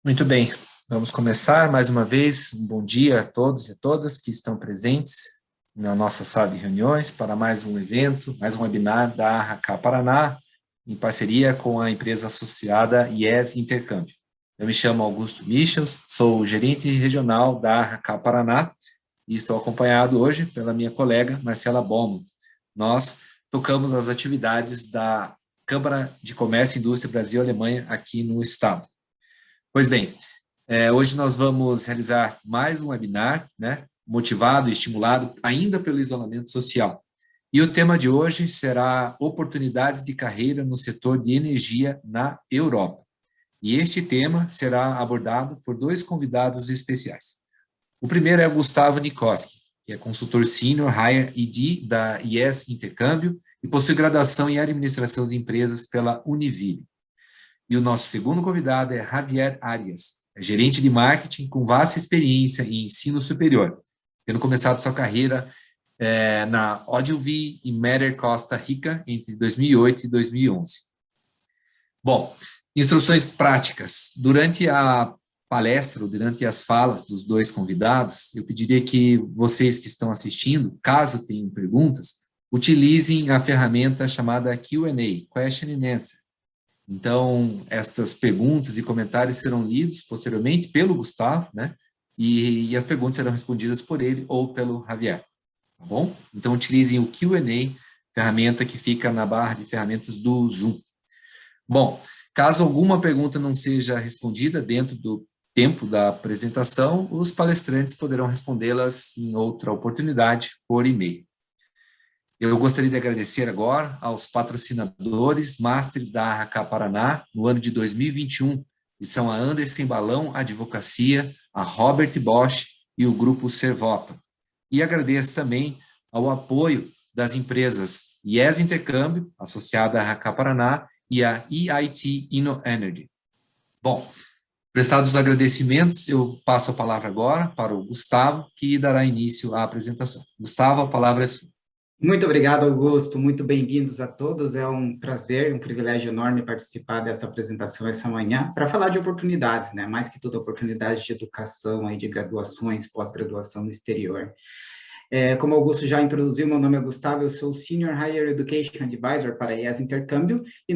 Muito bem, vamos começar mais uma vez. Um bom dia a todos e a todas que estão presentes na nossa sala de reuniões para mais um evento, mais um webinar da ARRACA Paraná, em parceria com a empresa associada IES Intercâmbio. Eu me chamo Augusto Michels, sou o gerente regional da ARRACA Paraná e estou acompanhado hoje pela minha colega Marcela Bomo. Nós tocamos as atividades da Câmara de Comércio e Indústria Brasil-Alemanha aqui no estado. Pois bem, hoje nós vamos realizar mais um webinar, motivado e estimulado ainda pelo isolamento social. E o tema de hoje será oportunidades de carreira no setor de energia na Europa. E este tema será abordado por dois convidados especiais. O primeiro é o Gustavo Nikoski, que é consultor Senior Higher ED da IES Intercâmbio e possui graduação em Administração de Empresas pela Univille. E o nosso segundo convidado é Javier Arias, gerente de marketing com vasta experiência em ensino superior, tendo começado sua carreira na Ogilvy e Mather Costa Rica entre 2008 e 2011. Bom, instruções práticas. Durante a palestra, durante as falas dos dois convidados, eu pediria que vocês que estão assistindo, caso tenham perguntas, utilizem a ferramenta chamada Q&A, Question and Answer. Então, estas perguntas e comentários serão lidos posteriormente pelo Gustavo, e as perguntas serão respondidas por ele ou pelo Javier, tá bom? Então, utilizem o Q&A, ferramenta que fica na barra de ferramentas do Zoom. Bom, caso alguma pergunta não seja respondida dentro do tempo da apresentação, os palestrantes poderão respondê-las em outra oportunidade por e-mail. Eu gostaria de agradecer agora aos patrocinadores Masters da ARRACA Paraná no ano de 2021, que são a Andersen Balão Advocacia, a Robert Bosch e o Grupo Servopa. E agradeço também ao apoio das empresas IES Intercâmbio, associada à ARRACA Paraná, e a EIT InnoEnergy. Bom, prestados os agradecimentos, eu passo a palavra agora para o Gustavo, que dará início à apresentação. Gustavo, a palavra é sua. Muito obrigado, Augusto. Muito bem-vindos a todos. É um prazer, um privilégio enorme participar dessa apresentação essa manhã para falar de oportunidades, mais que tudo, oportunidades de educação, de graduações, pós-graduação no exterior. Como o Augusto já introduziu, meu nome é Gustavo, eu sou Senior Higher Education Advisor para a IES Intercâmbio, e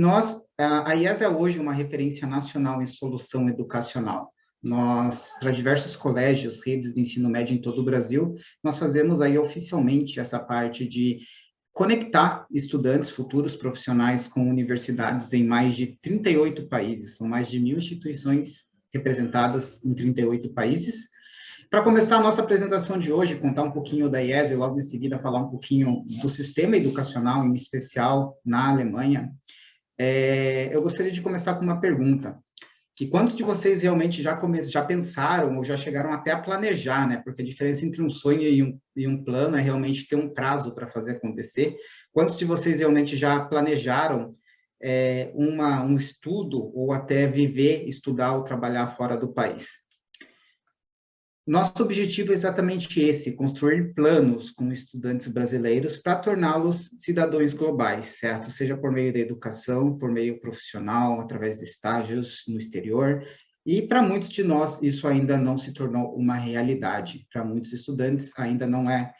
a IES é hoje uma referência nacional em solução educacional. Nós, para diversos colégios, redes de ensino médio em todo o Brasil, nós fazemos aí oficialmente essa parte de conectar estudantes, futuros profissionais com universidades em mais de 38 países, são mais de 1.000 instituições representadas em 38 países. Para começar a nossa apresentação de hoje, contar um pouquinho da IES e logo em seguida falar um pouquinho do sistema educacional, em especial na Alemanha, eu gostaria de começar com uma pergunta. Que quantos de vocês realmente já pensaram ou já chegaram até a planejar, porque a diferença entre um sonho e um plano é realmente ter um prazo para fazer acontecer. Quantos de vocês realmente já planejaram um estudo ou até viver, estudar ou trabalhar fora do país? Nosso objetivo é exatamente esse, construir planos com estudantes brasileiros para torná-los cidadãos globais, certo? Seja por meio da educação, por meio profissional, através de estágios no exterior. E para muitos de nós, isso ainda não se tornou uma realidade. Para muitos estudantes, ainda não é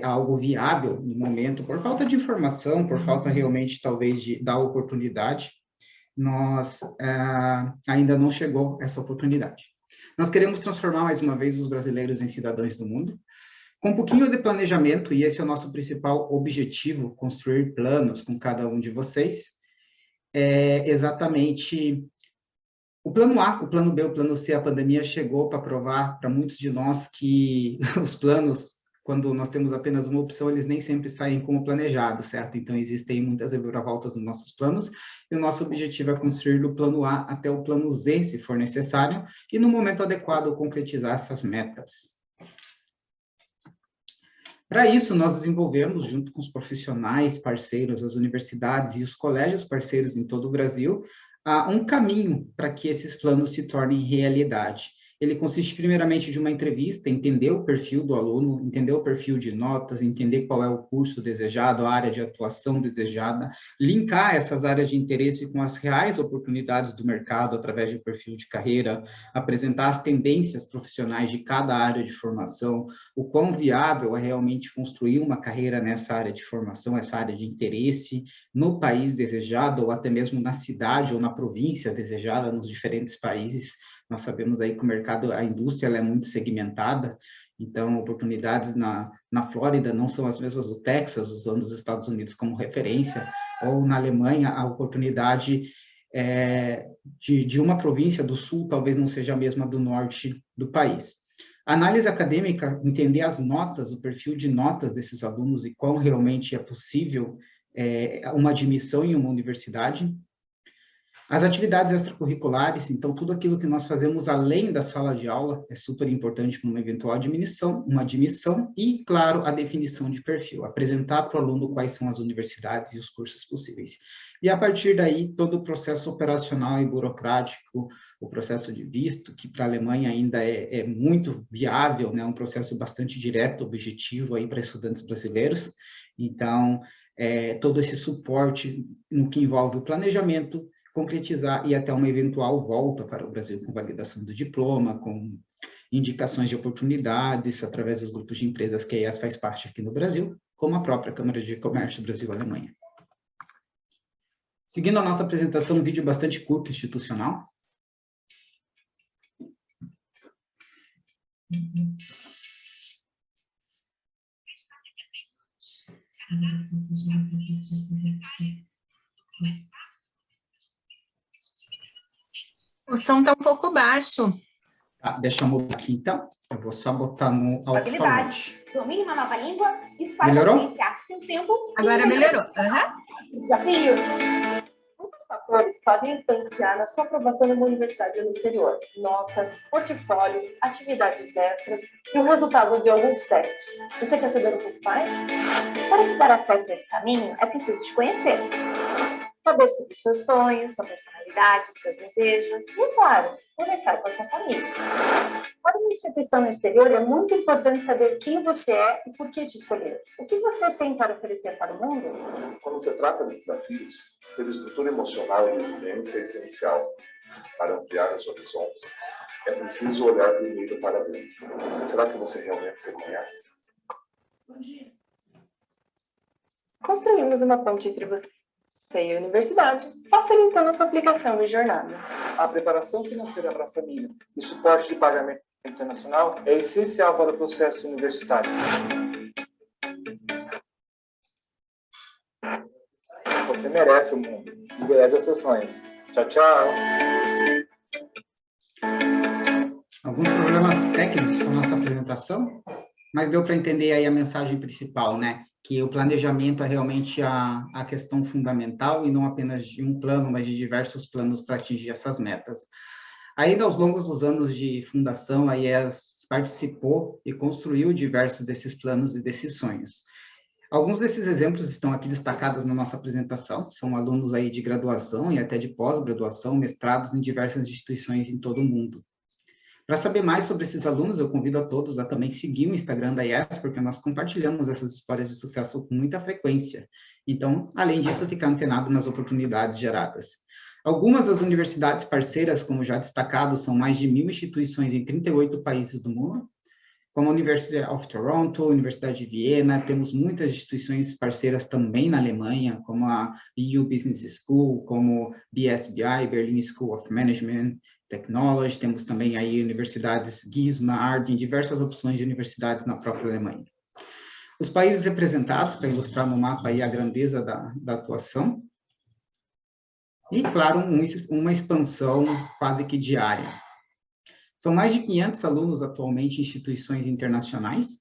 algo viável no momento, por falta de informação, por falta realmente, talvez, da oportunidade. Ainda não chegou essa oportunidade. Nós queremos transformar, mais uma vez, os brasileiros em cidadãos do mundo, com um pouquinho de planejamento, e esse é o nosso principal objetivo, construir planos com cada um de vocês, exatamente o plano A, o plano B, o plano C. A pandemia chegou para provar para muitos de nós que os planos, quando nós temos apenas uma opção, eles nem sempre saem como planejado, certo? Então, existem muitas reviravoltas nos nossos planos, e o nosso objetivo é construir do plano A até o plano Z, se for necessário, e no momento adequado concretizar essas metas. Para isso, nós desenvolvemos, junto com os profissionais parceiros, as universidades e os colégios parceiros em todo o Brasil, um caminho para que esses planos se tornem realidade. Ele consiste primeiramente de uma entrevista, entender o perfil do aluno, entender o perfil de notas, entender qual é o curso desejado, a área de atuação desejada, linkar essas áreas de interesse com as reais oportunidades do mercado através de perfil de carreira, apresentar as tendências profissionais de cada área de formação, o quão viável é realmente construir uma carreira nessa área de formação, essa área de interesse, no país desejado, ou até mesmo na cidade ou na província desejada, nos diferentes países. Nós sabemos aí que o mercado, a indústria, ela é muito segmentada, então oportunidades na Flórida não são as mesmas do Texas, usando os Estados Unidos como referência, ou na Alemanha, a oportunidade de uma província do sul talvez não seja a mesma do norte do país. A análise acadêmica, entender as notas, o perfil de notas desses alunos e quão realmente é possível uma admissão em uma universidade. As atividades extracurriculares, então, tudo aquilo que nós fazemos além da sala de aula é super importante para uma eventual admissão, e, claro, a definição de perfil, apresentar para o aluno quais são as universidades e os cursos possíveis. E, a partir daí, todo o processo operacional e burocrático, o processo de visto, que para a Alemanha ainda é muito viável, né? Um processo bastante direto, objetivo aí para estudantes brasileiros. Então, todo esse suporte no que envolve o planejamento, concretizar e até uma eventual volta para o Brasil com validação do diploma, com indicações de oportunidades através dos grupos de empresas que a IES faz parte aqui no Brasil, como a própria Câmara de Comércio Brasil-Alemanha. Seguindo a nossa apresentação, um vídeo bastante curto, institucional. O som está um pouco baixo. Tá, deixa eu mudar aqui, então. Eu vou só botar no alto-falante. Domine uma nova língua e faz Melhorou? seu tempo. Agora melhorou. Uhum. Desafio. Muitos fatores podem influenciar na sua aprovação em uma universidade no exterior. Notas, portfólio, atividades extras e o resultado de alguns testes. Você quer saber um pouco mais? Para te dar acesso a esse caminho, é preciso te conhecer. Saber sobre os seus sonhos, sua personalidade, seus desejos e, claro, conversar com a sua família. Para uma instituição no exterior, é muito importante saber quem você é e por que te escolher. O que você tem para oferecer para o mundo? Quando se trata de desafios, ter estrutura emocional e resiliência é essencial. Para ampliar os horizontes, é preciso olhar primeiro para dentro. Será que você realmente se conhece? Bom dia. Construímos uma ponte entre você e a universidade, facilitando a sua aplicação e jornada. A preparação financeira para a família e suporte de pagamento internacional é essencial para o processo universitário. Você merece o mundo e realize os seus sonhos. Tchau, tchau! Alguns problemas técnicos com a nossa apresentação, mas deu para entender aí a mensagem principal, né? Que o planejamento é realmente a questão fundamental e não apenas de um plano, mas de diversos planos para atingir essas metas. Ainda aos longos dos anos de fundação, a IES participou e construiu diversos desses planos e desses sonhos. Alguns desses exemplos estão aqui destacados na nossa apresentação, são alunos aí de graduação e até de pós-graduação, mestrados em diversas instituições em todo o mundo. Para saber mais sobre esses alunos, eu convido a todos a também seguir o Instagram da IES, porque nós compartilhamos essas histórias de sucesso com muita frequência. Então, além disso, ficar antenado nas oportunidades geradas. Algumas das universidades parceiras, como já destacado, são mais de 1.000 instituições em 38 países do mundo, como a University of Toronto, Universidade de Viena, temos muitas instituições parceiras também na Alemanha, como a BU Business School, como BSBI, Berlin School of Management, Technology, temos também aí universidades GISMA, Arding, diversas opções de universidades na própria Alemanha. Os países representados, para ilustrar no mapa aí a grandeza da atuação, e, claro, uma expansão quase que diária. São mais de 500 alunos atualmente em instituições internacionais,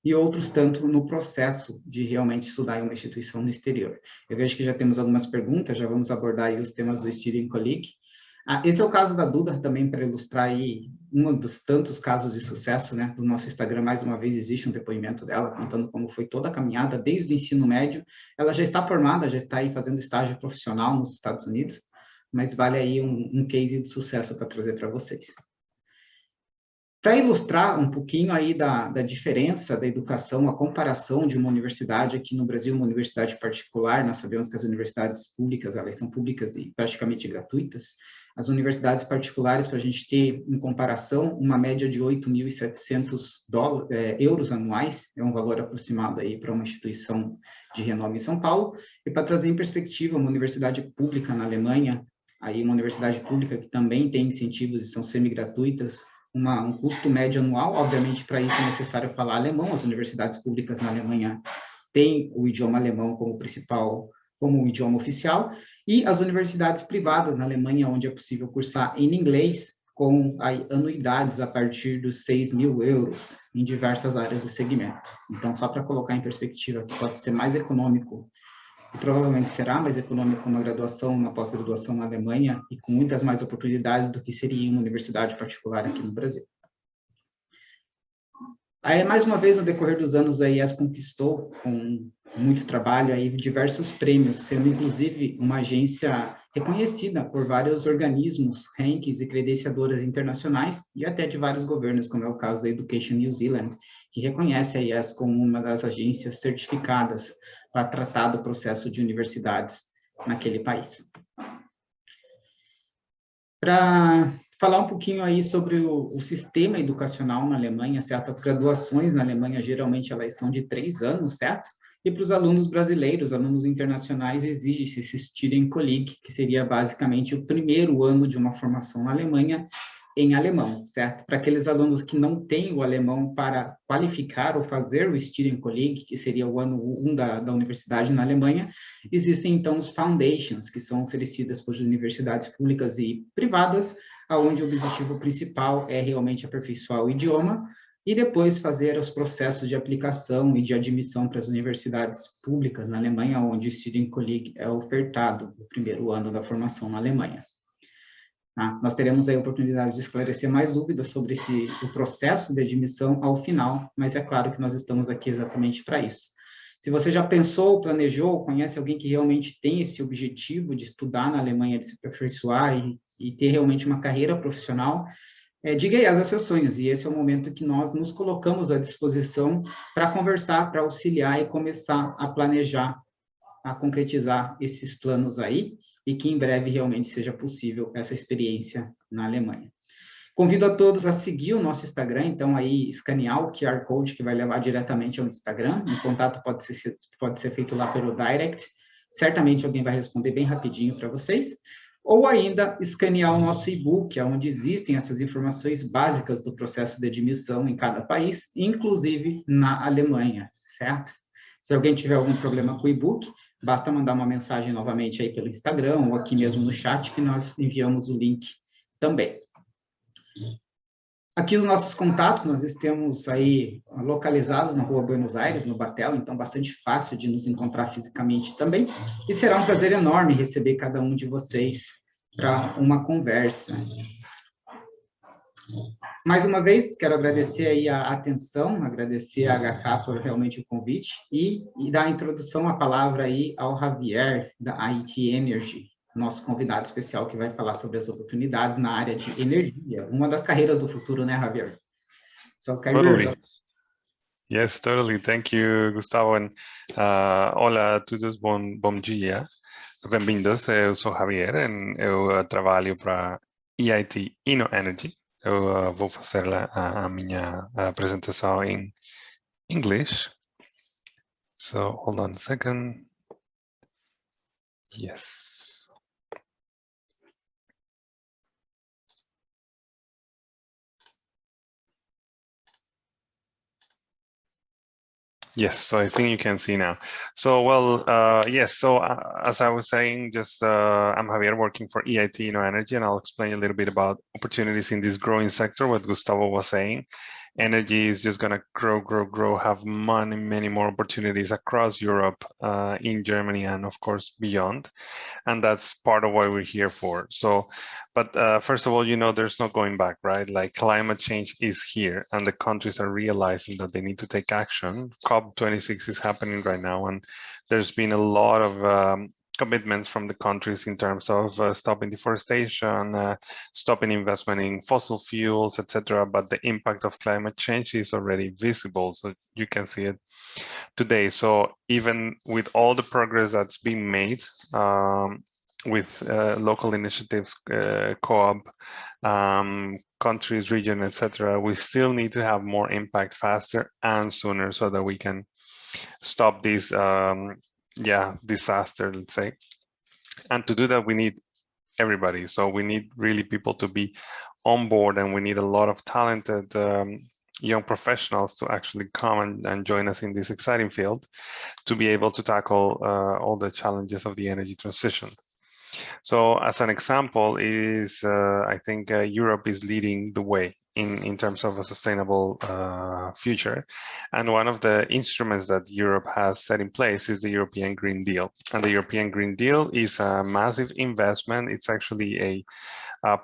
e outros tanto no processo de realmente estudar em uma instituição no exterior. Eu vejo que já temos algumas perguntas, já vamos abordar aí os temas do Student Colleague. Esse é o caso da Duda, também para ilustrar aí um dos tantos casos de sucesso, né, do nosso Instagram. Mais uma vez existe um depoimento dela, contando como foi toda a caminhada desde o ensino médio. Ela já está formada, já está aí fazendo estágio profissional nos Estados Unidos, mas vale aí um case de sucesso para trazer para vocês. Para ilustrar um pouquinho aí da diferença da educação, a comparação de uma universidade aqui no Brasil, uma universidade particular, nós sabemos que as universidades públicas, elas são públicas e praticamente gratuitas. As universidades particulares, para a gente ter em comparação, uma média de 8.700 euros anuais, é um valor aproximado aí para uma instituição de renome em São Paulo. E para trazer em perspectiva, uma universidade pública na Alemanha, aí uma universidade pública que também tem incentivos e são semi-gratuitas, um custo médio anual, obviamente para isso é necessário falar alemão, as universidades públicas na Alemanha têm o idioma alemão como principal, como o idioma oficial, e as universidades privadas na Alemanha, onde é possível cursar em inglês, com anuidades a partir dos 6.000 euros em diversas áreas de segmento. Então, só para colocar em perspectiva, que pode ser mais econômico, e provavelmente será mais econômico uma graduação, uma pós-graduação na Alemanha, e com muitas mais oportunidades do que seria em uma universidade particular aqui no Brasil. Aí, mais uma vez, no decorrer dos anos, a IES conquistou, com muito trabalho, aí, diversos prêmios, sendo inclusive uma agência reconhecida por vários organismos, rankings e credenciadoras internacionais, e até de vários governos, como é o caso da Education New Zealand, que reconhece a IES como uma das agências certificadas para tratar do processo de universidades naquele país. Para falar um pouquinho aí sobre o sistema educacional na Alemanha, certo? As graduações na Alemanha, geralmente, elas são de 3 anos, certo? E para os alunos brasileiros, alunos internacionais, exige-se esse Studienkolleg, que seria basicamente o primeiro ano de uma formação na Alemanha, em alemão, certo? Para aqueles alunos que não têm o alemão para qualificar ou fazer o Studienkolleg, que seria o ano 1 da universidade na Alemanha, existem, então, os Foundations, que são oferecidas por universidades públicas e privadas, onde o objetivo principal é realmente aperfeiçoar o idioma e depois fazer os processos de aplicação e de admissão para as universidades públicas na Alemanha, onde o Studienkolleg é ofertado no primeiro ano da formação na Alemanha. Nós teremos aí a oportunidade de esclarecer mais dúvidas sobre o processo de admissão ao final, mas é claro que nós estamos aqui exatamente para isso. Se você já pensou, planejou, conhece alguém que realmente tem esse objetivo de estudar na Alemanha, de se aperfeiçoar e ter realmente uma carreira profissional, diga aí as seus sonhos, e esse é o momento que nós nos colocamos à disposição para conversar, para auxiliar e começar a planejar, a concretizar esses planos aí, e que em breve realmente seja possível essa experiência na Alemanha. Convido a todos a seguir o nosso Instagram, então aí escanear o QR Code que vai levar diretamente ao Instagram, o contato pode ser feito lá pelo direct, certamente alguém vai responder bem rapidinho para vocês, ou ainda escanear o nosso e-book, onde existem essas informações básicas do processo de admissão em cada país, inclusive na Alemanha, certo? Se alguém tiver algum problema com o e-book, basta mandar uma mensagem novamente aí pelo Instagram ou aqui mesmo no chat que nós enviamos o link também. Aqui os nossos contatos, nós estamos aí localizados na Rua Buenos Aires, no Batel, então bastante fácil de nos encontrar fisicamente também. E será um prazer enorme receber cada um de vocês para uma conversa. Mais uma vez, quero agradecer aí a atenção, agradecer a HK por realmente o convite e dar a introdução, a palavra aí ao Javier, da IT Energy, nosso convidado especial que vai falar sobre as oportunidades na área de energia, uma das carreiras do futuro, né, Javier? So, Totally. Yes, totally. Thank you, Gustavo. And, hola a todos, bom dia. Bem-vindos. Eu sou Javier e eu trabalho para EIT InnoEnergy. Eu vou fazer a minha apresentação em inglês. So, hold on a second. Yes. Yes, so I think you can see now. So, well, yes, so as I was saying, I'm Javier working for EIT InnoEnergy, and I'll explain a little bit about opportunities in this growing sector, what Gustavo was saying. Energy is just going to grow, have many more opportunities across Europe, in Germany, and of course beyond. And that's part of what we're here for. So, but first of all, you know, there's no going back, right? Like climate change is here and the countries are realizing that they need to take action. COP26 is happening right now, and there's been a lot of commitments from the countries in terms of stopping deforestation, stopping investment in fossil fuels, etc. But the impact of climate change is already visible, so you can see it today. So even with all the progress that's been made with local initiatives, co-op, countries, region, etc., we still need to have more impact faster and sooner so that we can stop this disaster, let's say. And to do that, we need everybody. So we need really people to be on board, and we need a lot of talented young professionals to actually come and join us in this exciting field to be able to tackle all the challenges of the energy transition. So as an example is, I think Europe is leading the way in terms of a sustainable future. And one of the instruments that Europe has set in place is the European Green Deal. And the European Green Deal is a massive investment. It's actually a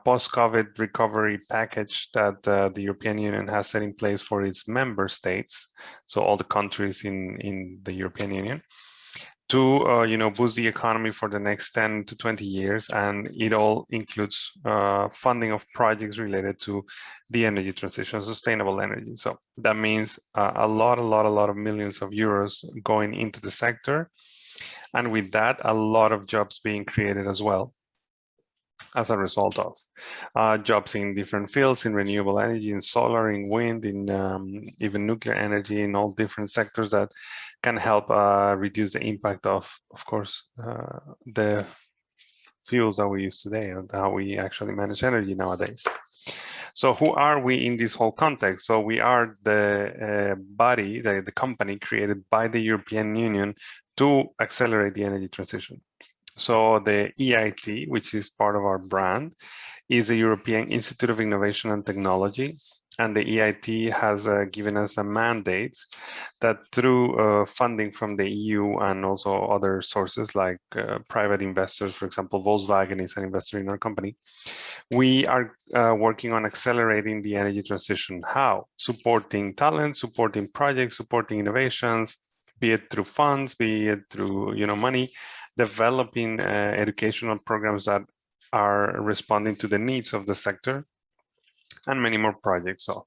post-COVID recovery package that the European Union has set in place for its member states, so all the countries in the European Union, to boost the economy for the next 10 to 20 years, and it all includes funding of projects related to the energy transition, sustainable energy. So that means a lot of millions of euros going into the sector, and with that, a lot of jobs being created as well as a result of jobs in different fields, in renewable energy, in solar, in wind, in even nuclear energy, in all different sectors that can help reduce the impact of course, the fuels that we use today and how we actually manage energy nowadays. So who are we in this whole context? So we are the body, the company created by the European Union to accelerate the energy transition. So the EIT, which is part of our brand, is the European Institute of Innovation and Technology. And the EIT has given us a mandate that through funding from the EU and also other sources like private investors, for example, Volkswagen is an investor in our company, we are working on accelerating the energy transition. How? Supporting talent, supporting projects, supporting innovations, be it through funds, be it through money, developing educational programs that are responding to the needs of the sector, and many more projects. So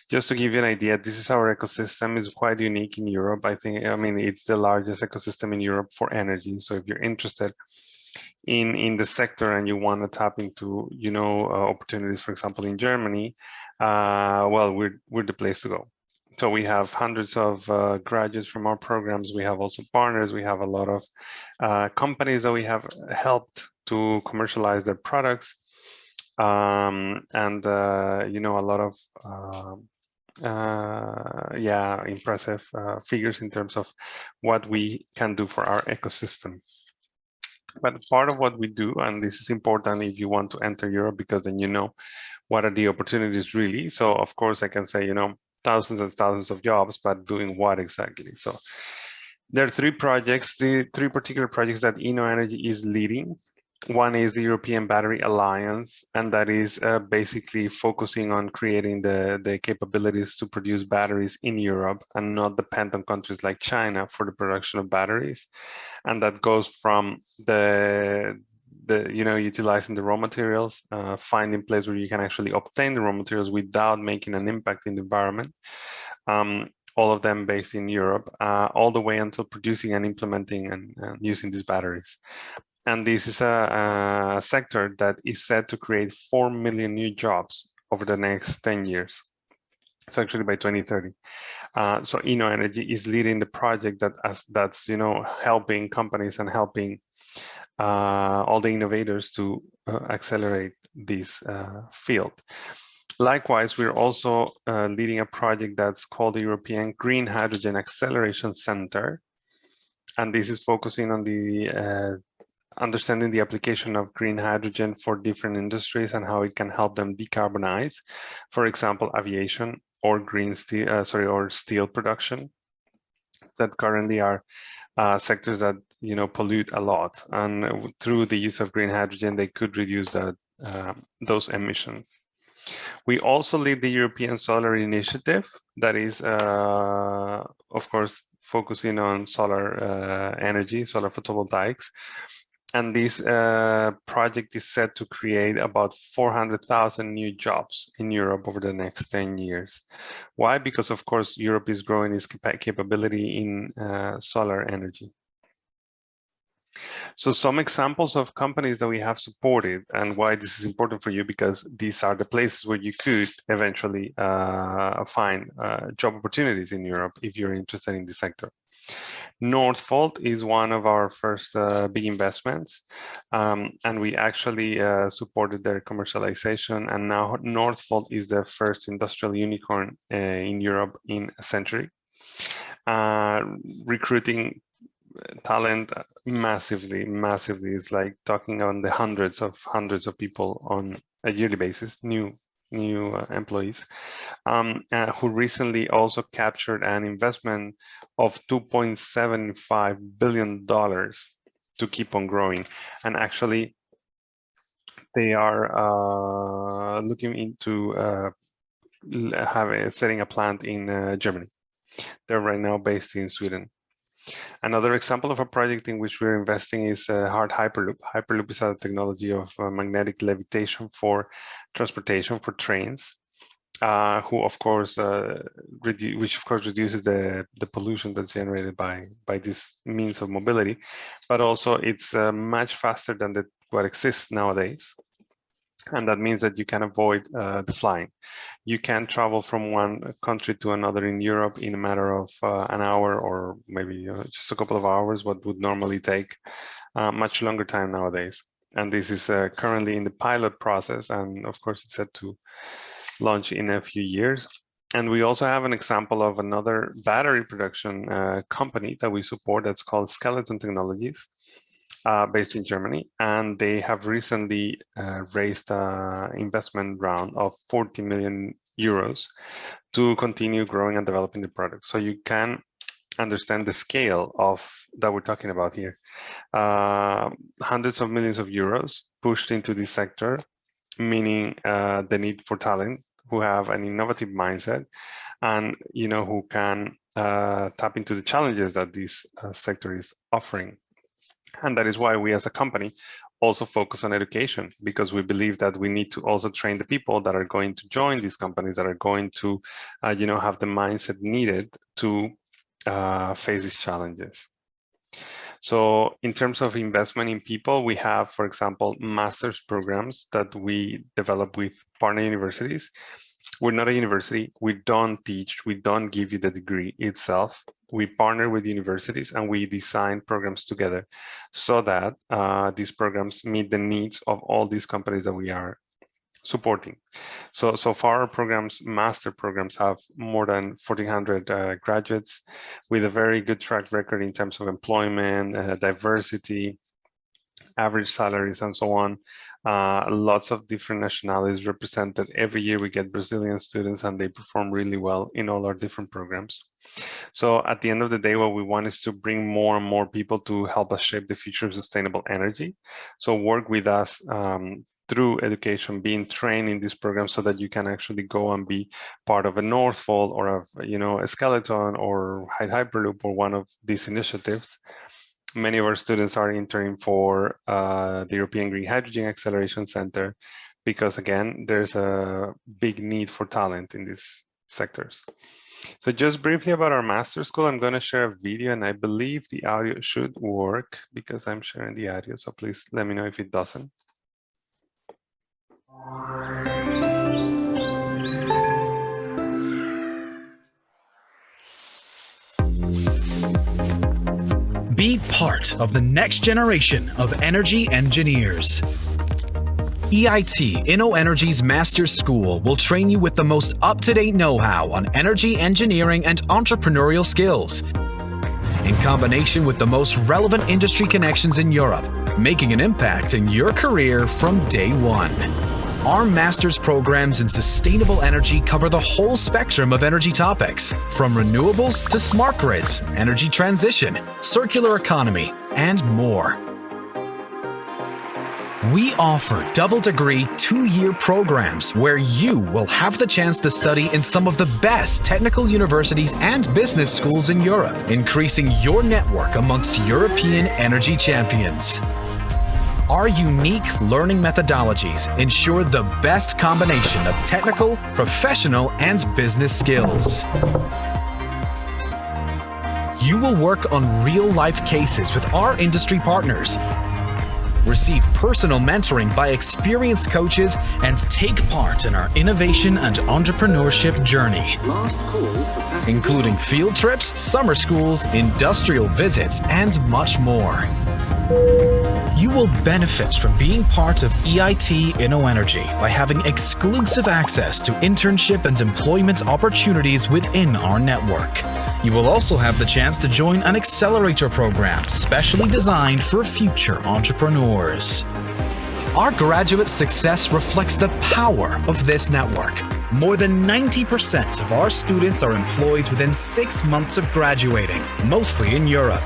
just to give you an idea, this is our ecosystem. Is quite unique in Europe. I mean, it's the largest ecosystem in Europe for energy. So if you're interested in the sector and you want to tap into, opportunities, for example, in Germany, well, we're the place to go. So we have hundreds of graduates from our programs. We have also partners. We have a lot of companies that we have helped to commercialize their products. And a lot of impressive figures in terms of what we can do for our ecosystem. But part of what we do, and this is important if you want to enter Europe, because then you know what are the opportunities really. So of course I can say, thousands and thousands of jobs, but doing what exactly? So there are three projects, the three particular projects that InnoEnergy is leading. One is the European Battery Alliance, and that is basically focusing on creating the capabilities to produce batteries in Europe and not depend on countries like China for the production of batteries. And that goes from utilizing the raw materials, finding place where you can actually obtain the raw materials without making an impact in the environment. All of them based in Europe, all the way until producing and implementing and using these batteries. And this is a sector that is set to create 4 million new jobs over the next 10 years. So actually by 2030. So InnoEnergy is leading the project that's helping companies and helping all the innovators to accelerate this field. Likewise, we're also leading a project that's called the European Green Hydrogen Acceleration Center. And this is focusing on the understanding the application of green hydrogen for different industries and how it can help them decarbonize, for example, aviation or green steel, or steel production, that currently are sectors that pollute a lot. And through the use of green hydrogen, they could reduce those emissions. We also lead the European Solar Initiative, that is, of course, focusing on solar energy, solar photovoltaics, And this project is set to create about 400,000 new jobs in Europe over the next 10 years. Why? Because, of course, Europe is growing its capability in solar energy. So some examples of companies that we have supported and why this is important for you, because these are the places where you could eventually find job opportunities in Europe if you're interested in this sector. Northvolt is one of our first big investments, and we actually supported their commercialization, and now Northvolt is the first industrial unicorn in Europe in a century, recruiting talent massively. It's like talking on the hundreds of people on a yearly basis, new employees, who recently also captured an investment of $2.75 billion to keep on growing. And actually, they are looking into setting a plant in Germany. They're right now based in Sweden. Another example of a project in which we're investing is Hard Hyperloop. Hyperloop is a technology of magnetic levitation for transportation for trains, which of course reduces the pollution that's generated by this means of mobility, but also it's much faster than what exists nowadays. And that means that you can avoid the flying. You can travel from one country to another in Europe in a matter of an hour or maybe just a couple of hours, what would normally take much longer time nowadays. And this is currently in the pilot process. And of course, it's set to launch in a few years. And we also have an example of another battery production company that we support that's called Skeleton Technologies. Based in Germany, and they have recently raised an investment round of 40 million euros to continue growing and developing the product. So you can understand the scale of that we're talking about here. Hundreds of millions of euros pushed into this sector, meaning the need for talent who have an innovative mindset and who can tap into the challenges that this sector is offering. And that is why we as a company also focus on education, because we believe that we need to also train the people that are going to join these companies, that are going to, have the mindset needed to face these challenges. So in terms of investment in people, we have, for example, master's programs that we develop with partner universities. We're not a university. We don't teach. We don't give you the degree itself. We partner with universities and we design programs together so that these programs meet the needs of all these companies that we are supporting. So far, our programs, master programs, have more than 1,400 graduates with a very good track record in terms of employment, diversity, average salaries, and so on. Lots of different nationalities represented. Every year we get Brazilian students and they perform really well in all our different programs. So at the end of the day, what we want is to bring more and more people to help us shape the future of sustainable energy. So work with us through education, being trained in this program so that you can actually go and be part of a Northvolt or a Skeleton or Hyperloop or one of these initiatives. Many of our students are interning for the European Green Hydrogen Acceleration Center because, again, there's a big need for talent in these sectors. So just briefly about our master's school, I'm going to share a video, and I believe the audio should work because I'm sharing the audio, so please let me know if it doesn't. Be part of the next generation of energy engineers. EIT InnoEnergy's Master's School will train you with the most up-to-date know-how on energy engineering and entrepreneurial skills, in combination with the most relevant industry connections in Europe, making an impact in your career from day one. Our master's programs in sustainable energy cover the whole spectrum of energy topics, from renewables to smart grids, energy transition, circular economy, and more. We offer double-degree 2-year programs where you will have the chance to study in some of the best technical universities and business schools in Europe, increasing your network amongst European energy champions. Our unique learning methodologies ensure the best combination of technical, professional, and business skills. You will work on real-life cases with our industry partners, receive personal mentoring by experienced coaches, and take part in our innovation and entrepreneurship journey, including field trips, summer schools, industrial visits, and much more. You will benefit from being part of EIT InnoEnergy by having exclusive access to internship and employment opportunities within our network. You will also have the chance to join an accelerator program specially designed for future entrepreneurs. Our graduate success reflects the power of this network. More than 90% of our students are employed within 6 months of graduating, mostly in Europe.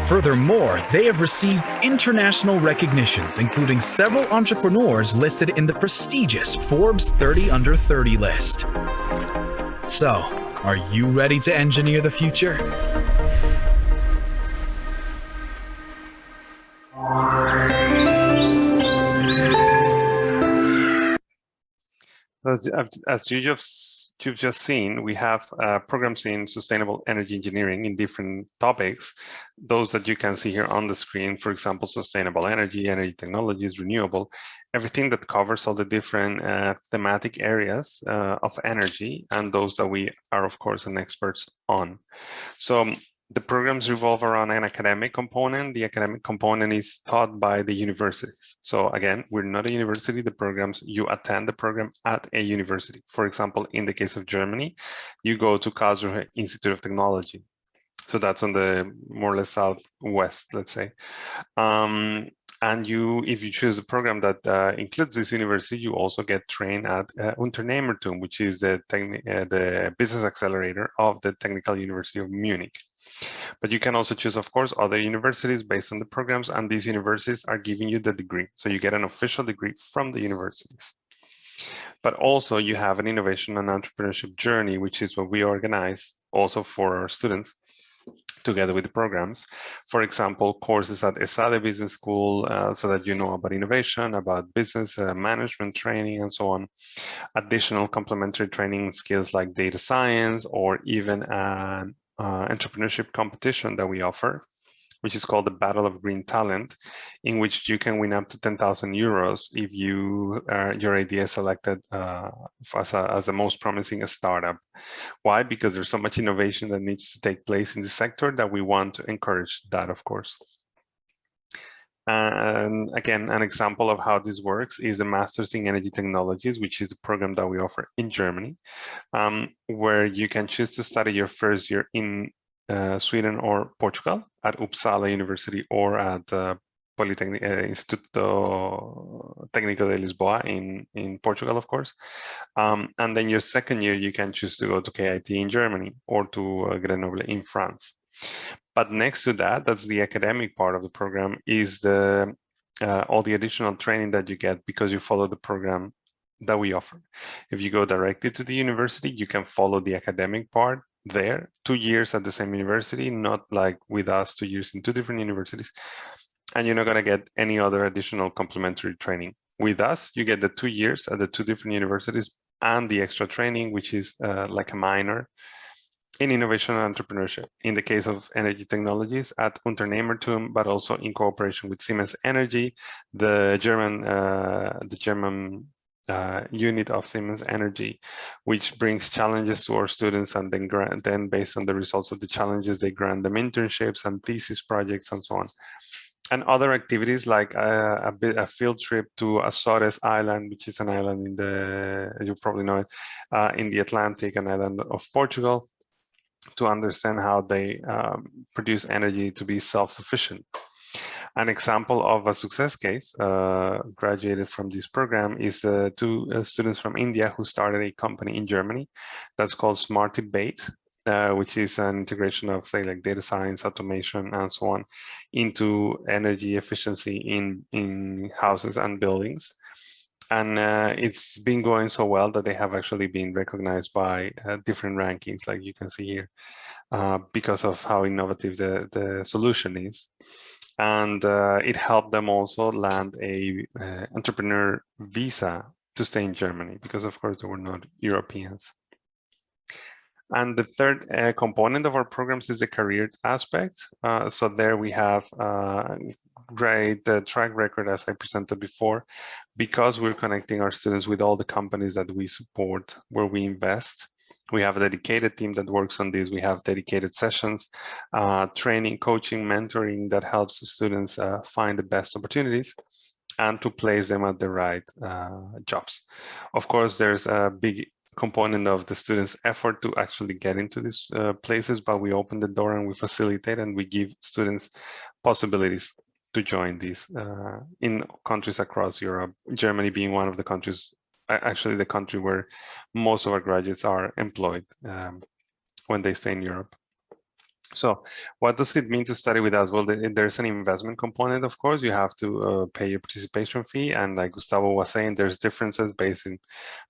Furthermore, they have received international recognitions, including several entrepreneurs listed in the prestigious Forbes 30 Under 30 list. So, are you ready to engineer the future? As you've just seen, we have programs in sustainable energy engineering in different topics. Those that you can see here on the screen, for example, sustainable energy, energy technologies, renewable, everything that covers all the different thematic areas of energy, and those that we are, of course, an experts on. So the programs revolve around an academic component. The academic component is taught by the universities. So again, we're not a university. The programs, you attend the program at a university. For example, in the case of Germany, you go to Karlsruhe Institute of Technology. So that's on the more or less southwest, let's say. And if you choose a program that includes this university, you also get trained at Unternehmertum, which is the business accelerator of the Technical University of Munich. But you can also choose, of course, other universities based on the programs, and these universities are giving you the degree. So you get an official degree from the universities. But also you have an innovation and entrepreneurship journey, which is what we organize also for our students together with the programs. For example, courses at ESADE Business School, so that you know about innovation, about business management training, and so on. Additional complementary training skills like data science, or even an entrepreneurship competition that we offer, which is called the Battle of Green Talent, in which you can win up to 10,000 euros if your idea is selected as the most promising startup. Why? Because there's so much innovation that needs to take place in the sector that we want to encourage that, of course. And again, an example of how this works is the Masters in Energy Technologies, which is a program that we offer in Germany, where you can choose to study your first year in Sweden or Portugal at Uppsala University or at Instituto Técnico de Lisboa in Portugal, of course. And then your second year, you can choose to go to KIT in Germany or to Grenoble in France. But next to that, that's the academic part of the program, is all the additional training that you get because you follow the program that we offer. If you go directly to the university, you can follow the academic part there, 2 years at the same university, not like with us, 2 years in 2 different universities. And you're not going to get any other additional complementary training. With us, you get the 2 years at the 2 different universities and the extra training, which is like a minor in innovation and entrepreneurship. In the case of energy technologies at Unternehmertum, but also in cooperation with Siemens Energy, the German unit of Siemens Energy, which brings challenges to our students, and then based on the results of the challenges, they grant them internships and thesis projects and so on. And other activities like a field trip to Azores Island, which is an island you probably know it, in the Atlantic, an island of Portugal, to understand how they produce energy to be self-sufficient. An example of a success case graduated from this program is 2 students from India who started a company in Germany that's called SmartyBait, which is an integration of, say, like data science, automation, and so on, into energy efficiency in houses and buildings. And it's been going so well that they have actually been recognized by different rankings, like you can see here, because of how innovative the solution is. And it helped them also land a entrepreneur visa to stay in Germany, because of course they were not Europeans. And the third component of our programs is the career aspect. So there we have great track record, as I presented before, because we're connecting our students with all the companies that we support, where we invest. We have a dedicated team that works on this. We have dedicated sessions, training, coaching, mentoring that helps the students find the best opportunities and to place them at the right jobs. Of course, there's a big component of the students' effort to actually get into these places, but we open the door and we facilitate and we give students possibilities to join these in countries across Europe, Germany being one of the countries, actually the country where most of our graduates are employed when they stay in Europe. So what does it mean to study with us? Well, there's an investment component, of course. You have to pay your participation fee. And like Gustavo was saying, there's differences based in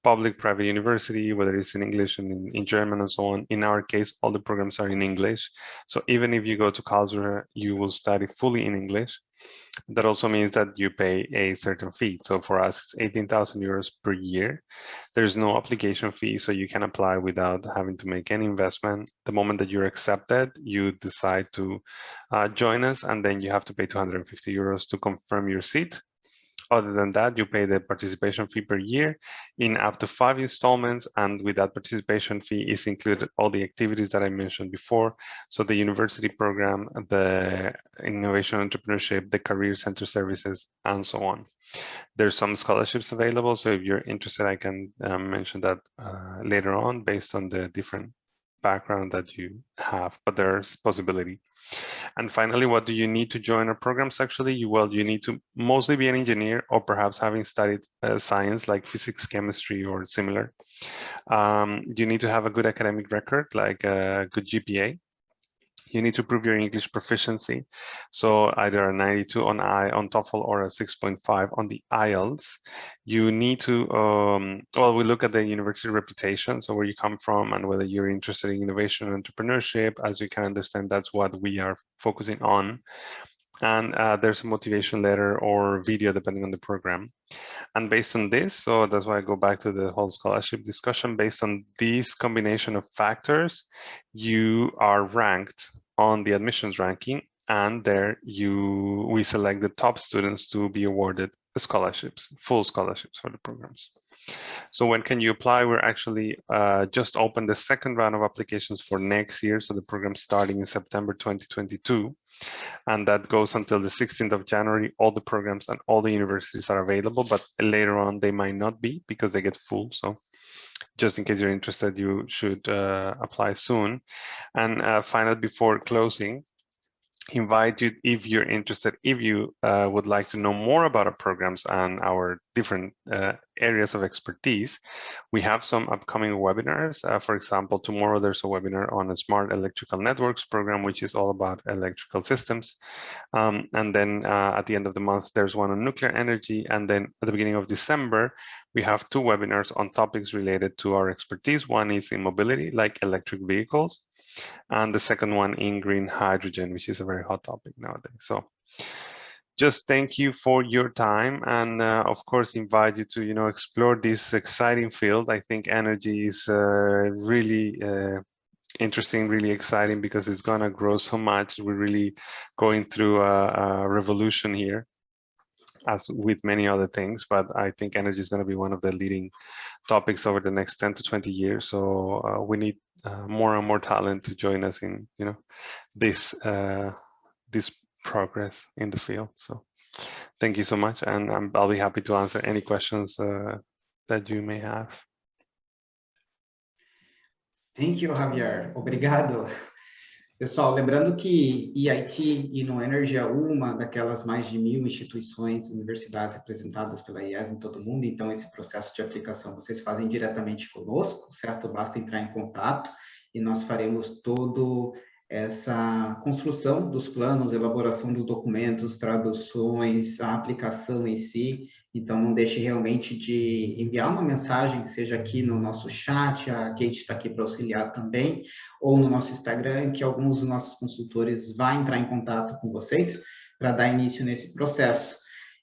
public, private university, whether it's in English and in German and so on. In our case, all the programs are in English. So even if you go to Karlsruhe, you will study fully in English. That also means that you pay a certain fee. So for us, it's 18,000 euros per year. There's no application fee, so you can apply without having to make any investment. The moment that you're accepted, you decide to join us, and then you have to pay 250 euros to confirm your seat. Other than that, you pay the participation fee per year in up to 5 installments, and with that participation fee is included all the activities that I mentioned before. So the university program, the innovation entrepreneurship, the career center services, and so on. There's some scholarships available, so if you're interested, I can mention that later on based on the different background that you have, but there's possibility. And finally, what do you need to join our programs? Actually, you need to mostly be an engineer or perhaps having studied science like physics, chemistry, or similar. You need to have a good academic record, like a good GPA. You need to prove your English proficiency. So either a 92 on TOEFL or a 6.5 on the IELTS. You need to, well, we look at the university reputation, so where you come from and whether you're interested in innovation and entrepreneurship. As you can understand, that's what we are focusing on. And there's a motivation letter or video depending on the program. And based on this, so that's why I go back to the whole scholarship discussion, based on this combination of factors, you are ranked on the admissions ranking, and there we select the top students to be awarded scholarships, full scholarships for the programs. So when can you apply? We're actually just opened the second round of applications for next year. So the program starting in September 2022, and that goes until the 16th of January. All the programs and all the universities are available, but later on they might not be because they get full. So just in case you're interested, you should apply soon. And finally, before closing, invite you, if you're interested, if you would like to know more about our programs and our different areas of expertise, we have some upcoming webinars. For example, tomorrow there's a webinar on a smart electrical networks program, which is all about electrical systems. And then at the end of the month, there's one on nuclear energy. And then at the beginning of December, we have 2 webinars on topics related to our expertise. One is in mobility, like electric vehicles, and the second one in green hydrogen, which is a very hot topic nowadays. So just thank you for your time, and of course invite you to explore this exciting field. I think energy is really interesting, really exciting, because it's gonna grow so much. We're really going through a revolution here, as with many other things, but I think energy is going to be one of the leading topics over the next 10 to 20 years. So we need more and more talent to join us in this progress in the field. So thank you so much, and I'll be happy to answer any questions that you may have. Thank you, Javier. Obrigado. Pessoal, lembrando que EIT InnoEnergy é uma daquelas mais de 1.000 instituições, universidades representadas pela IES em todo o mundo, então esse processo de aplicação vocês fazem diretamente conosco, certo? Basta entrar em contato e nós faremos toda essa construção dos planos, elaboração dos documentos, traduções, a aplicação em si. Então, não deixe realmente de enviar uma mensagem, que seja aqui no nosso chat, a Kate está aqui para auxiliar também, ou no nosso Instagram, que alguns dos nossos consultores vão entrar em contato com vocês, para dar início nesse processo.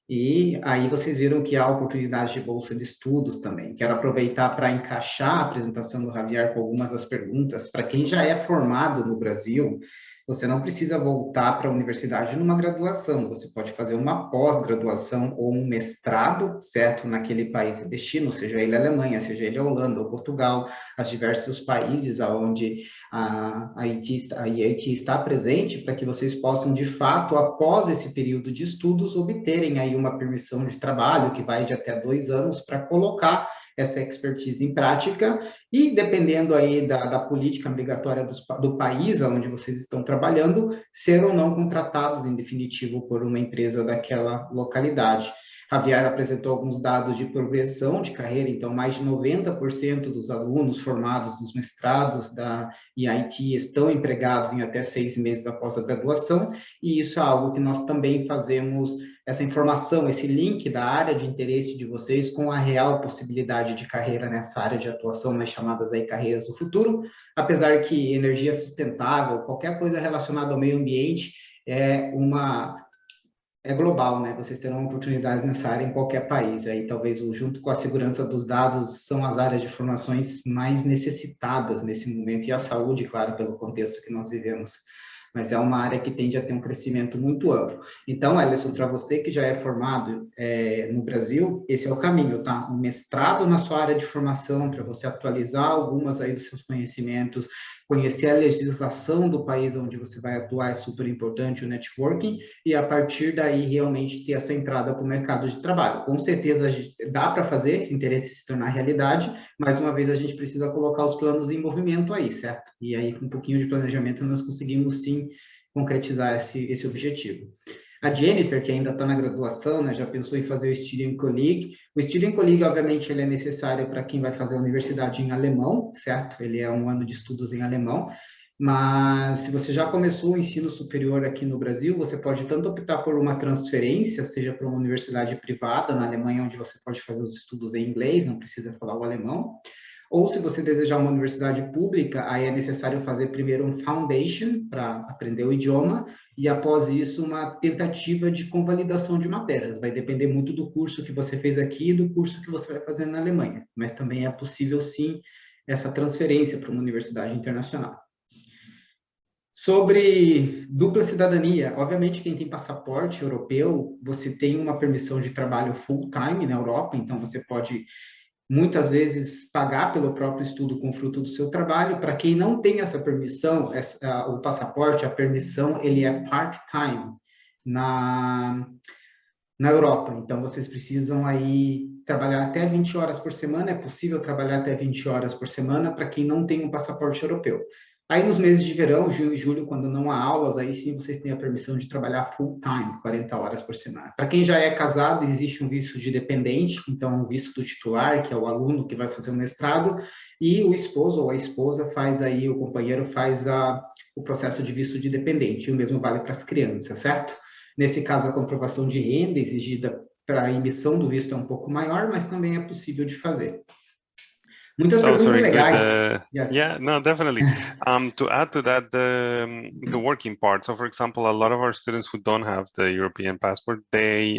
E aí vocês viram que há oportunidades de bolsa de estudos também. Quero aproveitar para encaixar a apresentação do Javier com algumas das perguntas. Para quem já é formado no Brasil, você não precisa voltar para a universidade numa graduação, você pode fazer uma pós-graduação ou um mestrado, certo, naquele país de destino, seja ele a Alemanha, seja ele a Holanda ou Portugal, os diversos países onde a IIT está presente, para que vocês possam, de fato, após esse período de estudos, obterem aí uma permissão de trabalho, que vai de até 2 anos, para colocar essa expertise em prática, e dependendo aí da política migratória do país onde vocês estão trabalhando, ser ou não contratados em definitivo por uma empresa daquela localidade. Javier apresentou alguns dados de progressão de carreira, então mais de 90% dos alunos formados nos mestrados da IIT estão empregados em até 6 meses após a graduação, e isso é algo que nós também fazemos, essa informação, esse link da área de interesse de vocês com a real possibilidade de carreira nessa área de atuação, nas chamadas aí carreiras do futuro, apesar que energia sustentável, qualquer coisa relacionada ao meio ambiente é global, né? Vocês terão oportunidades nessa área em qualquer país. Aí talvez junto com a segurança dos dados são as áreas de formações mais necessitadas nesse momento, e a saúde, claro, pelo contexto que nós vivemos. Mas é uma área que tende a ter um crescimento muito amplo. Então, Ellison, para você que já é formado no Brasil, esse é o caminho, tá? Um mestrado na sua área de formação, para você atualizar algumas aí dos seus conhecimentos, conhecer a legislação do país onde você vai atuar é super importante, o networking, e a partir daí realmente ter essa entrada para o mercado de trabalho. Com certeza dá para fazer esse interesse se tornar realidade, mais uma vez a gente precisa colocar os planos em movimento aí, certo? E aí com um pouquinho de planejamento nós conseguimos sim concretizar esse objetivo. A Jennifer, que ainda está na graduação, né, já pensou em fazer o Student Colleague. O Student Colleague, obviamente, ele é necessário para quem vai fazer a universidade em alemão, certo? Ele é um ano de estudos em alemão. Mas se você já começou o ensino superior aqui no Brasil, você pode tanto optar por uma transferência, seja para uma universidade privada na Alemanha, onde você pode fazer os estudos em inglês, não precisa falar o alemão, ou se você desejar uma universidade pública, aí é necessário fazer primeiro um foundation para aprender o idioma, e após isso uma tentativa de convalidação de matérias. Vai depender muito do curso que você fez aqui e do curso que você vai fazer na Alemanha, mas também é possível sim essa transferência para uma universidade internacional. Sobre dupla cidadania, obviamente quem tem passaporte europeu, você tem uma permissão de trabalho full-time na Europa, então você pode muitas vezes pagar pelo próprio estudo com fruto do seu trabalho. Para quem não tem essa permissão, o passaporte, a permissão, ele é part-time na Europa. Então, vocês precisam aí trabalhar até 20 horas por semana, é possível trabalhar até 20 horas por semana para quem não tem um passaporte europeu. Aí, nos meses de verão, junho e julho, quando não há aulas, aí sim vocês têm a permissão de trabalhar full-time, 40 horas por semana. Para quem já é casado, existe um visto de dependente, então um visto do titular, que é o aluno que vai fazer o mestrado, e o esposo ou a esposa faz aí, o companheiro faz o processo de visto de dependente, e o mesmo vale para as crianças, certo? Nesse caso, a comprovação de renda exigida para a emissão do visto é um pouco maior, mas também é possível de fazer. Muitas perguntas legais. Yes. Yeah, no, definitely. To add to that, the working part. So, for example, a lot of our students who don't have the European passport, they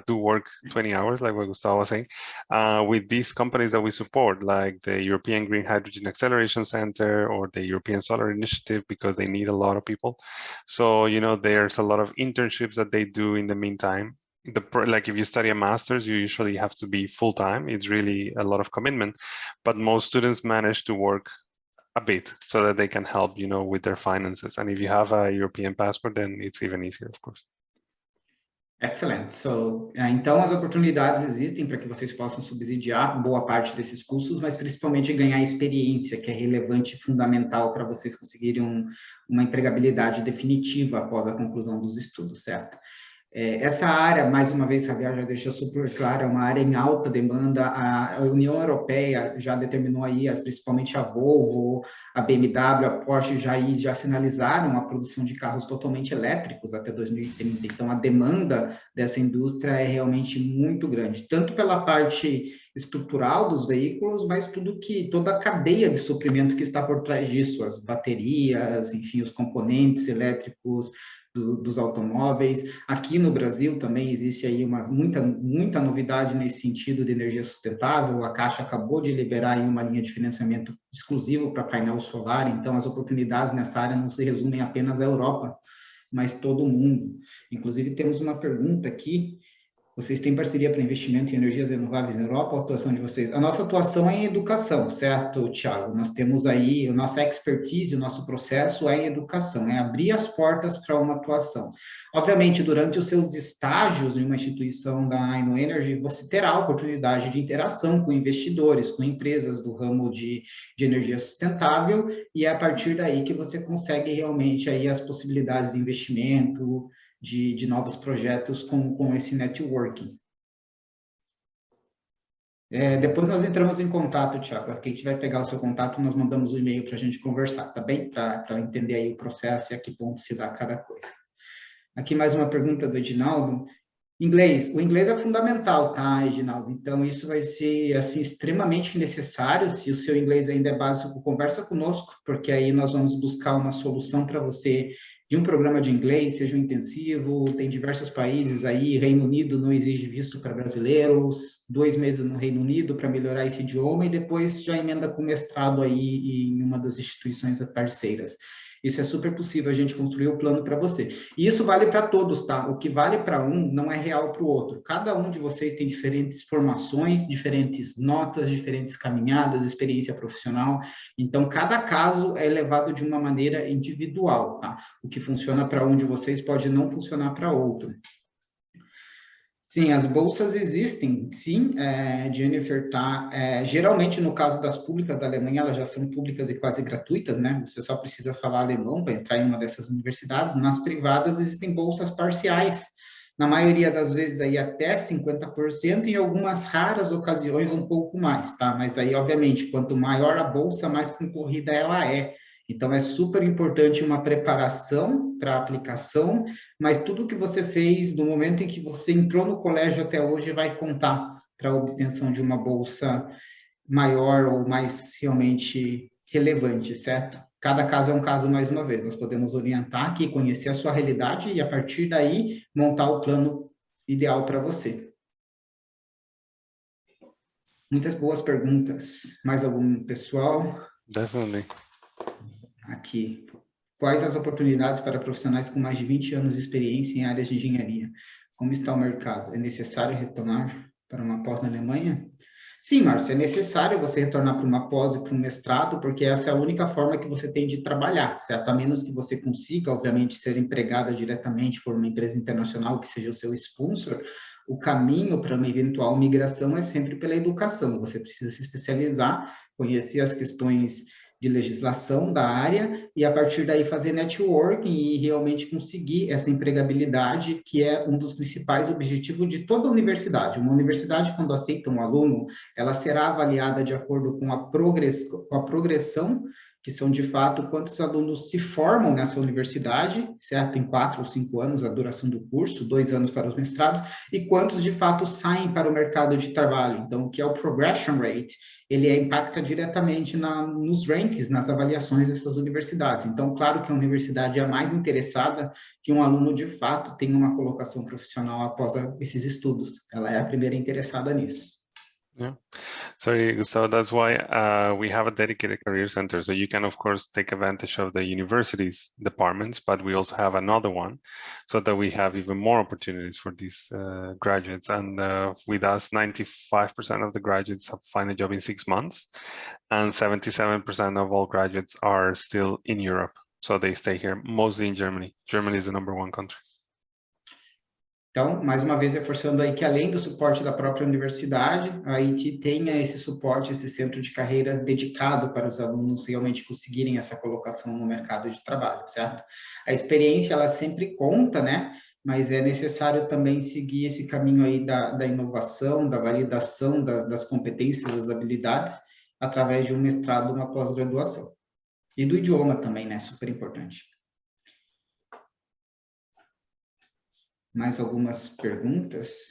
do work 20 hours, like what Gustavo was saying, with these companies that we support, like the European Green Hydrogen Acceleration Center or the European Solar Initiative, because they need a lot of people. So, you know, there's a lot of internships that they do in the meantime. Like if you study a master's, you usually have to be full-time. It's really a lot of commitment, but most students manage to work a bit so that they can help, you know, with their finances. And if you have a European passport, then it's even easier, of course. Excellent. So, então as oportunidades existem para que vocês possam subsidiar boa parte desses cursos, mas principalmente ganhar experiência, que é relevante e fundamental para vocês conseguirem uma empregabilidade definitiva após a conclusão dos estudos, certo? Essa área, mais uma vez, Javier já deixou super claro, é uma área em alta demanda. A União Europeia já determinou aí, principalmente a Volvo, a BMW, a Porsche já sinalizaram a produção de carros totalmente elétricos até 2030. Então, a demanda dessa indústria é realmente muito grande, tanto pela parte estrutural dos veículos, mas toda a cadeia de suprimento que está por trás disso, as baterias, enfim, os componentes elétricos, dos automóveis. Aqui no Brasil também existe aí muita novidade nesse sentido de energia sustentável. A Caixa acabou de liberar aí uma linha de financiamento exclusivo para painel solar, então as oportunidades nessa área não se resumem apenas à Europa, mas todo o mundo. Inclusive, temos uma pergunta aqui. Vocês têm parceria para investimento em energias renováveis na Europa? A atuação de vocês? A nossa atuação é em educação, certo, Thiago? Nós temos aí, a nossa expertise, o nosso processo é em educação, é abrir as portas para uma atuação. Obviamente, durante os seus estágios em uma instituição da InnoEnergy, você terá a oportunidade de interação com investidores, com empresas do ramo de energia sustentável, e é a partir daí que você consegue realmente aí as possibilidades de investimento, de novos projetos com esse networking. Depois nós entramos em contato, Thiago. Aqui a gente vai pegar o seu contato, nós mandamos um e-mail para a gente conversar, tá bem? Para entender aí o processo e a que ponto se dá cada coisa. Aqui mais uma pergunta do Edinaldo. Inglês. O inglês é fundamental, tá, Edinaldo? Então, isso vai ser, assim, extremamente necessário. Se o seu inglês ainda é básico, conversa conosco, porque aí nós vamos buscar uma solução para você de um programa de inglês, seja um intensivo. Tem diversos países aí, Reino Unido não exige visto para brasileiros, 2 meses no Reino Unido para melhorar esse idioma, e depois já emenda com mestrado aí em uma das instituições parceiras. Isso é super possível, a gente construir o plano para você. E isso vale para todos, tá? O que vale para um não é real para o outro. Cada um de vocês tem diferentes formações, diferentes notas, diferentes caminhadas, experiência profissional. Então, cada caso é levado de uma maneira individual, tá? O que funciona para um de vocês pode não funcionar para outro. Sim, as bolsas existem, sim, Jennifer, tá? Geralmente, no caso das públicas da Alemanha, elas já são públicas e quase gratuitas, né? Você só precisa falar alemão para entrar em uma dessas universidades. Nas privadas, existem bolsas parciais, na maioria das vezes, aí até 50%, em algumas raras ocasiões, um pouco mais, tá? Mas aí, obviamente, quanto maior a bolsa, mais concorrida ela é. Então, é super importante uma preparação para a aplicação, mas tudo que você fez no momento em que você entrou no colégio até hoje vai contar para a obtenção de uma bolsa maior ou mais realmente relevante, certo? Cada caso é um caso, mais uma vez. Nós podemos orientar aqui, conhecer a sua realidade e, a partir daí, montar o plano ideal para você. Muitas boas perguntas. Mais algum, pessoal? Definitely. Aqui. Quais as oportunidades para profissionais com mais de 20 anos de experiência em áreas de engenharia? Como está o mercado? É necessário retornar para uma pós na Alemanha? Sim, Márcia, é necessário você retornar para uma pós e para um mestrado, porque essa é a única forma que você tem de trabalhar, certo? A menos que você consiga, obviamente, ser empregada diretamente por uma empresa internacional que seja o seu sponsor, o caminho para uma eventual migração é sempre pela educação. Você precisa se especializar, conhecer as questões de legislação da área e, a partir daí, fazer networking e realmente conseguir essa empregabilidade, que é um dos principais objetivos de toda universidade. Uma universidade, quando aceita um aluno, ela será avaliada de acordo com a progressão, que são, de fato, quantos alunos se formam nessa universidade, certo? Em 4 ou 5 anos a duração do curso, 2 anos para os mestrados, e quantos, de fato, saem para o mercado de trabalho. Então, o que é o progression rate, ele impacta diretamente nos rankings, nas avaliações dessas universidades. Então, claro que a universidade é a mais interessada que um aluno, de fato, tenha uma colocação profissional após esses estudos. Ela é a primeira interessada nisso. Yeah, so that's why we have a dedicated career center. So you can, of course, take advantage of the university's departments, but we also have another one so that we have even more opportunities for these graduates. And with us, 95% of the graduates have find a job in 6 months, and 77% of all graduates are still in Europe. So they stay here, mostly in Germany. Germany is the #1 country. Então, mais uma vez, reforçando aí que, além do suporte da própria universidade, a IT tenha esse suporte, esse centro de carreiras dedicado para os alunos realmente conseguirem essa colocação no mercado de trabalho, certo? A experiência, ela sempre conta, né? Mas é necessário também seguir esse caminho aí da inovação, da validação das competências, das habilidades, através de um mestrado, uma pós-graduação. E do idioma também, né? Super importante. Mais algumas perguntas?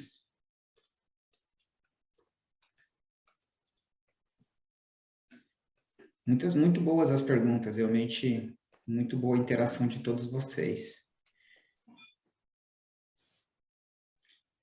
Muito boas as perguntas, realmente muito boa a interação de todos vocês.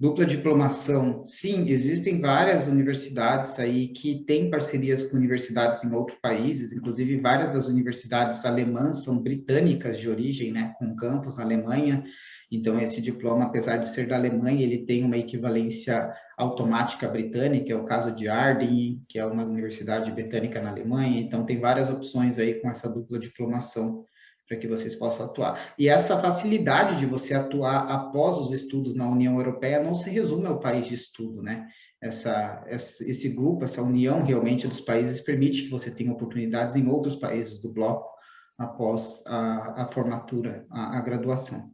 Dupla diplomação, sim, existem várias universidades aí que têm parcerias com universidades em outros países, inclusive várias das universidades alemãs são britânicas de origem, né, com campus na Alemanha. Então, esse diploma, apesar de ser da Alemanha, ele tem uma equivalência automática britânica, é o caso de Arding, que é uma universidade britânica na Alemanha. Então, tem várias opções aí com essa dupla diplomação para que vocês possam atuar. E essa facilidade de você atuar após os estudos na União Europeia não se resume ao país de estudo, né? Esse grupo, essa união realmente dos países permite que você tenha oportunidades em outros países do bloco após a formatura, a graduação.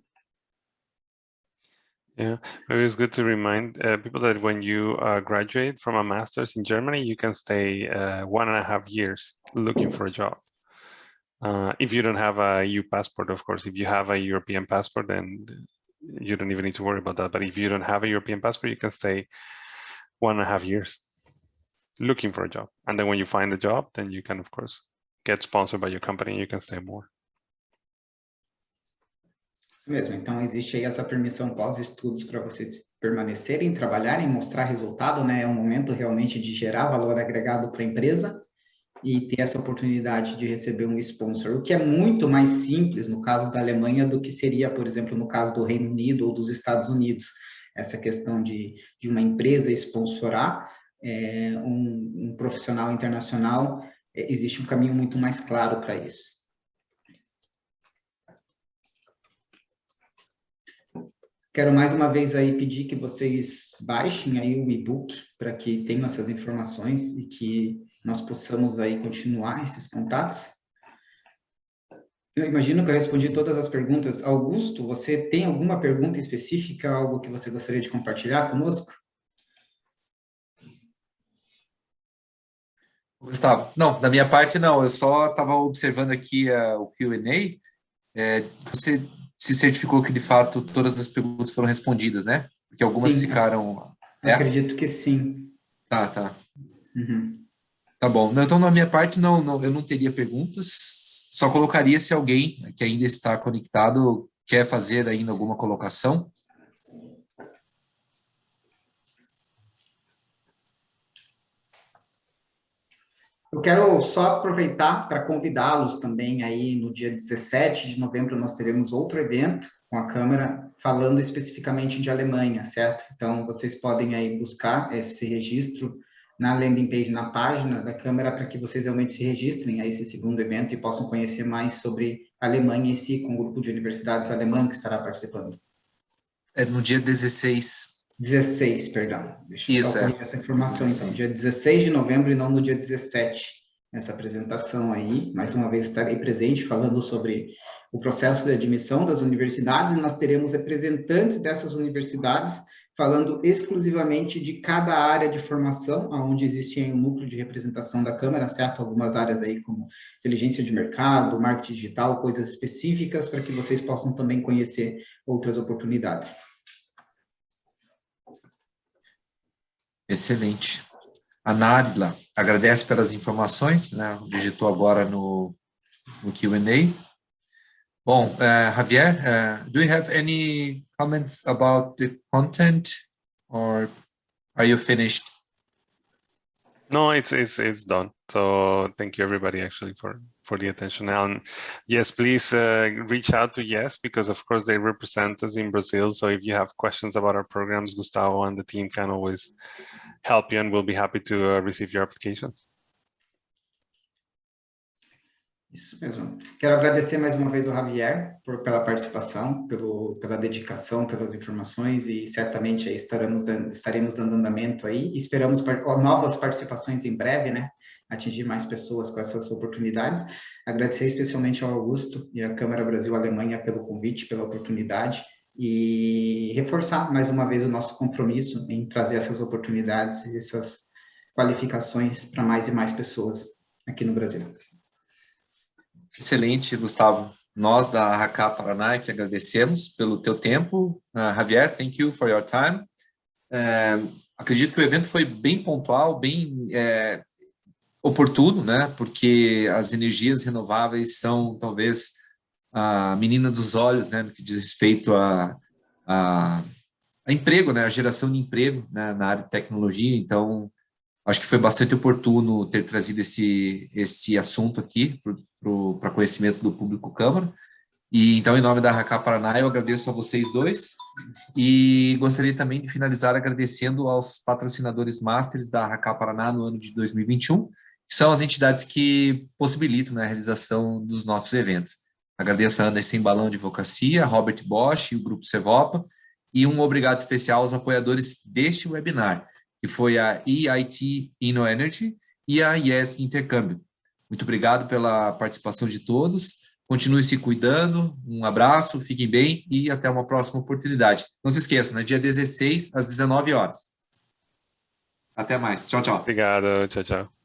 Yeah, maybe it's good to remind people that when you graduate from a master's in Germany, you can stay 1.5 years looking for a job. If you don't have a EU passport, of course. If you have a European passport, then you don't even need to worry about that. But if you don't have a European passport, you can stay 1.5 years looking for a job. And then when you find a job, then you can, of course, get sponsored by your company and you can stay more. Isso mesmo, então existe aí essa permissão pós-estudos para vocês permanecerem, trabalharem, mostrar resultado, né? É um momento realmente de gerar valor agregado para a empresa e ter essa oportunidade de receber um sponsor, o que é muito mais simples no caso da Alemanha do que seria, por exemplo, no caso do Reino Unido ou dos Estados Unidos. Essa questão de uma empresa sponsorar um profissional internacional, existe um caminho muito mais claro para isso. Quero mais uma vez aí pedir que vocês baixem aí o e-book para que tenham essas informações e que nós possamos aí continuar esses contatos. Eu imagino que eu respondi todas as perguntas. Augusto, você tem alguma pergunta específica, algo que você gostaria de compartilhar conosco? Gustavo, não, da minha parte não, eu só estava observando aqui o Q&A. Você se certificou que, de fato, todas as perguntas foram respondidas, né? Porque algumas Sim, ficaram... acredito que sim. Tá. Uhum. Tá bom. Então, na minha parte, não, eu não teria perguntas, só colocaria se alguém que ainda está conectado quer fazer ainda alguma colocação. Eu quero só aproveitar para convidá-los também aí no dia 17 de novembro nós teremos outro evento com a Câmara falando especificamente de Alemanha, certo? Então, vocês podem aí buscar esse registro na landing page, na página da Câmara, para que vocês realmente se registrem a esse segundo evento e possam conhecer mais sobre a Alemanha em si, com o grupo de universidades alemã que estará participando. É no dia 16. 16, perdão. Deixa eu só corrigir essa informação, então. Dia 16 de novembro e não no dia 17. Essa apresentação aí, mais uma vez estarei presente falando sobre o processo de admissão das universidades e nós teremos representantes dessas universidades falando exclusivamente de cada área de formação, onde existe um núcleo de representação da Câmara, certo? Algumas áreas aí como inteligência de mercado, marketing digital, coisas específicas para que vocês possam também conhecer outras oportunidades. Excelente. A Nárdila agradece pelas informações, né? Digitou agora no Q&A. Bom, Javier, do you have any comments about the content, or are you finished? No, it's done. So thank you everybody actually for the attention. And yes, please reach out to YES, because of course they represent us in Brazil. So if you have questions about our programs, Gustavo and the team can always help you, and we'll be happy to receive your applications. Isso mesmo. Quero agradecer mais uma vez ao Javier pela participação, pela dedicação, pelas informações, e certamente aí estaremos dando andamento aí. Esperamos novas participações em breve, né? Atingir mais pessoas com essas oportunidades. Agradecer especialmente ao Augusto e à Câmara Brasil-Alemanha pelo convite, pela oportunidade, e reforçar mais uma vez o nosso compromisso em trazer essas oportunidades e essas qualificações para mais e mais pessoas aqui no Brasil. Excelente, Gustavo. Nós da AHK Paraná que agradecemos pelo teu tempo. Javier, thank you for your time. Acredito que o evento foi bem pontual, bem oportuno, né? Porque as energias renováveis são talvez a menina dos olhos, né? No que diz respeito à emprego, né, a geração de emprego, né, na área de tecnologia. Então, acho que foi bastante oportuno ter trazido esse assunto aqui para conhecimento do público Câmara. E então, em nome da Arracá Paraná, eu agradeço a vocês dois e gostaria também de finalizar agradecendo aos patrocinadores Masters da Arracá Paraná no ano de 2021, que são as entidades que possibilitam, né, a realização dos nossos eventos. Agradeço a Anderson Balão Advocacia, Robert Bosch e o Grupo Cevopa, e um obrigado especial aos apoiadores deste webinar, que foi a EIT InnoEnergy e a Yes Intercâmbio. Muito obrigado pela participação de todos. Continue se cuidando, um abraço, fiquem bem e até uma próxima oportunidade. Não se esqueçam, né? Dia 16, às 19 horas. Até mais. Tchau, tchau. Obrigado. Tchau, tchau.